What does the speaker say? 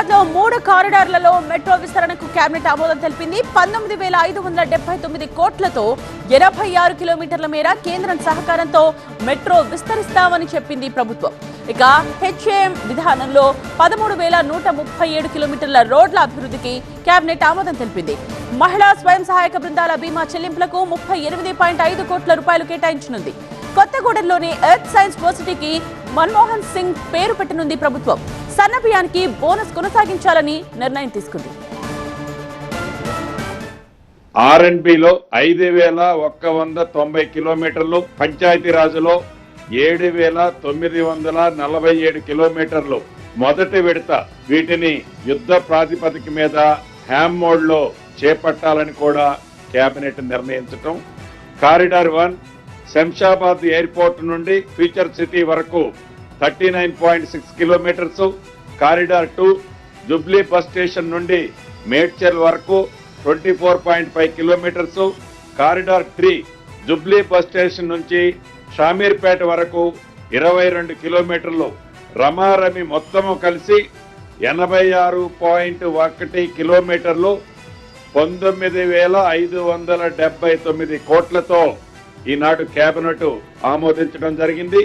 హైదరాబాద్ లో 3 కారిడార్లలో మెట్రో విస్తరణకు కేబినెట్ ఆమోదం తెలిపింది. 19,579 కోట్లతో 86 కిలోమీటర్ల మేర కేంద్రం సహకారంతో మెట్రో విస్తరిస్తామని చెప్పింది ప్రభుత్వం. ఇక హెచ్ఏఎం విధానంలో 13,137 కిలోమీటర్ల రోడ్ల అభివృద్ధికి కేబినెట్ ఆమోదం తెలిపింది. మహిళా స్వయం సహాయక బృందాల బీమా చెల్లింపులకు 38.5 కోట్ల రూపాయలు కేటాయించనుంది. కొత్తగూడెంలోని ఎర్త్ సైన్స్ యూనివర్సిటీకి మన్మోహన్ సింగ్ పేరు పెట్టనుంది ప్రభుత్వం. సన్నబియ్యానికి బోనస్ కొనసాగించాలని నిర్ణయం తీసుకుంది. ఆర్ఎండ్బిలో 5,190 కిలోమీటర్లు, పంచాయతీరాజ్లో 7,947 కిలోమీటర్లు మొదటి విడత. వీటిని యుద్ధ ప్రాతిపదిక మీద హ్యామ్ మోడ్ లో చేపట్టాలని కూడా కేబినెట్ నిర్ణయించటం. కారిడార్ 1 శంషాబాద్ ఎయిర్పోర్ట్ నుండి ఫ్యూచర్ సిటీ వరకు 39.6 kilometres. Corridor 2 Jubilee bus station నుండి మేడ్చల్ వరకు 24.5 kilometres. Corridor 3 Jubilee bus station నుంచి షామీర్పేట వరకు 22 కిలోమీటర్లు. రమారమి మొత్తము కలిసి 86.1 కిలోమీటర్లు, 19,579 కోట్లతో ఈనాడు కేబినెట్ ఆమోదించడం జరిగింది.